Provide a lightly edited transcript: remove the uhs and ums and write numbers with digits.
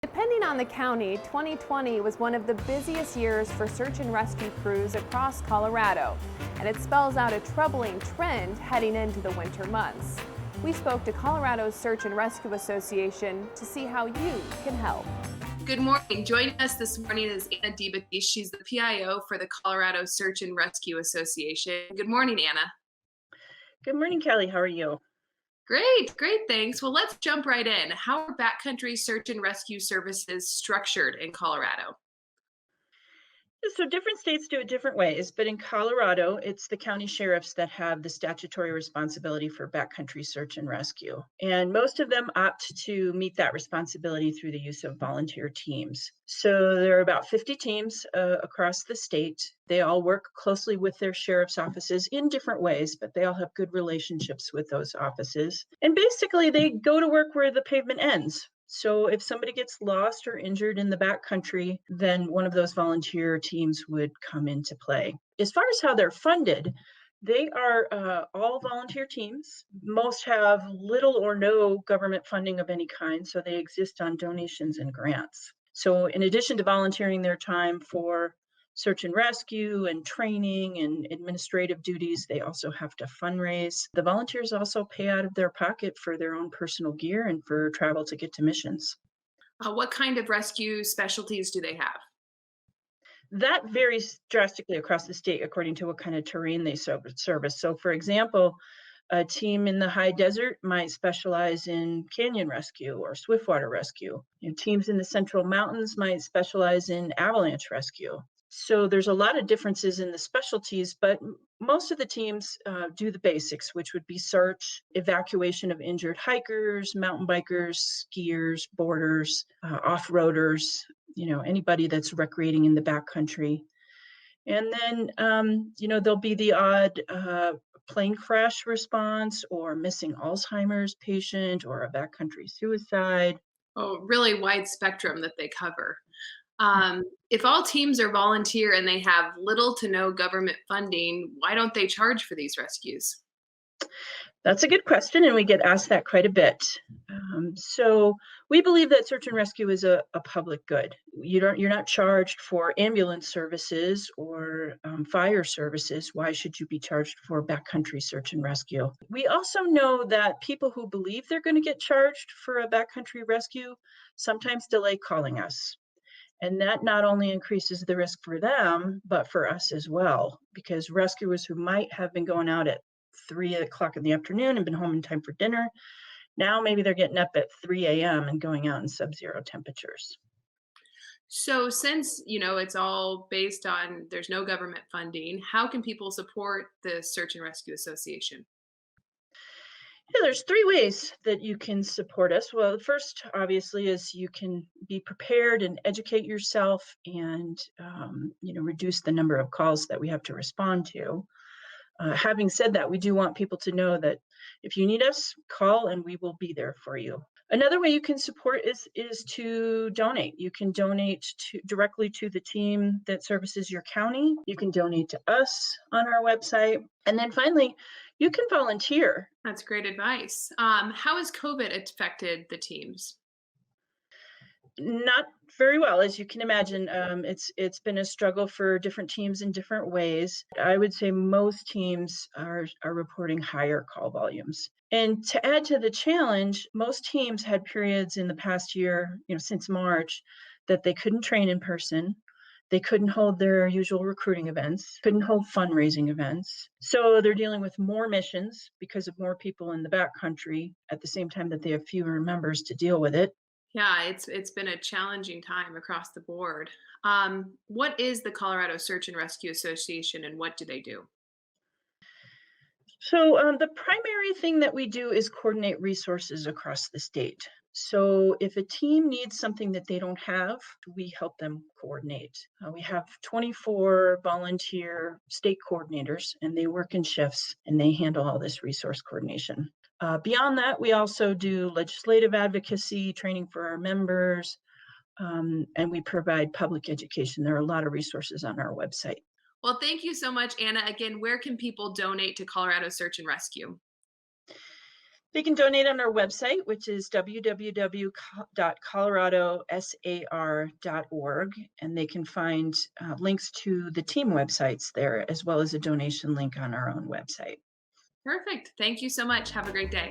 Depending on the county, 2020 was one of the busiest years for search and rescue crews across Colorado, and it spells out a troubling trend heading into the winter months. We spoke to Colorado's Search and Rescue Association to see how you can help. Good morning. Joining us this morning is Anna DeBatiste. She's the PIO for the Colorado Search and Rescue Association. Good morning, Anna. Good morning, Kelly. How are you? Great, thanks. Well, let's jump right in. How are backcountry search and rescue services structured in Colorado? So different states do it different ways, but in Colorado, it's the county sheriffs that have the statutory responsibility for backcountry search and rescue. And most of them opt to meet that responsibility through the use of volunteer teams. So there are about 50 teams across the state. They all work closely with their sheriff's offices in different ways, but they all have good relationships with those offices. And basically, they go to work where the pavement ends. So if somebody gets lost or injured in the backcountry, then one of those volunteer teams would come into play. As far as how they're funded, they are all volunteer teams. Most have little or no government funding of any kind, so they exist on donations and grants. So in addition to volunteering their time for search and rescue and training and administrative duties, they also have to fundraise. The volunteers also pay out of their pocket for their own personal gear and for travel to get to missions. What kind of rescue specialties do they have? That varies drastically across the state according to what kind of terrain they service. So, for example, a team in the high desert might specialize in canyon rescue or swiftwater rescue. Teams in the central mountains might specialize in avalanche rescue. So there's a lot of differences in the specialties, but most of the teams do the basics, which would be search, evacuation of injured hikers, mountain bikers, skiers, boarders, off-roaders, anybody that's recreating in the backcountry. And then, there'll be the odd plane crash response or missing Alzheimer's patient or a backcountry suicide. Oh, really wide spectrum that they cover. If all teams are volunteer and they have little to no government funding, why don't they charge for these rescues? That's a good question, and we get asked that quite a bit. So we believe that search and rescue is a public good. You're not charged for ambulance services or fire services. Why should you be charged for backcountry search and rescue? We also know that people who believe they're going to get charged for a backcountry rescue sometimes delay calling us. And that not only increases the risk for them, but for us as well, because rescuers who might have been going out at 3 o'clock in the afternoon and been home in time for dinner, now maybe they're getting up at 3 a.m. and going out in sub-zero temperatures. So since, it's all based on there's no government funding, how can people support the Search and Rescue Association? Yeah, there's three ways that you can support us. Well, the first, obviously, is you can be prepared and educate yourself and, reduce the number of calls that we have to respond to. Having said that, we do want people to know that if you need us, call and we will be there for you. Another way you can support is to donate. You can donate directly to the team that services your county. You can donate to us on our website. And then finally, you can volunteer. That's great advice. How has COVID affected the teams? Not very well, as you can imagine. It's been a struggle for different teams in different ways. I would say most teams are reporting higher call volumes. And to add to the challenge, most teams had periods in the past year, since March, that they couldn't train in person. They couldn't hold their usual recruiting events, couldn't hold fundraising events. So they're dealing with more missions because of more people in the backcountry at the same time that they have fewer members to deal with it. Yeah, it's been a challenging time across the board. What is the Colorado Search and Rescue Association and what do they do? So the primary thing that we do is coordinate resources across the state. So if a team needs something that they don't have, we help them coordinate. We have 24 volunteer state coordinators, and they work in shifts, and they handle all this resource coordination. Beyond that, we also do legislative advocacy, training for our members, and we provide public education. There are a lot of resources on our website. Well, thank you so much, Anna. Again, where can people donate to Colorado Search and Rescue? They can donate on our website, which is www.coloradosar.org, and they can find links to the team websites there, as well as a donation link on our own website. Perfect. Thank you so much. Have a great day.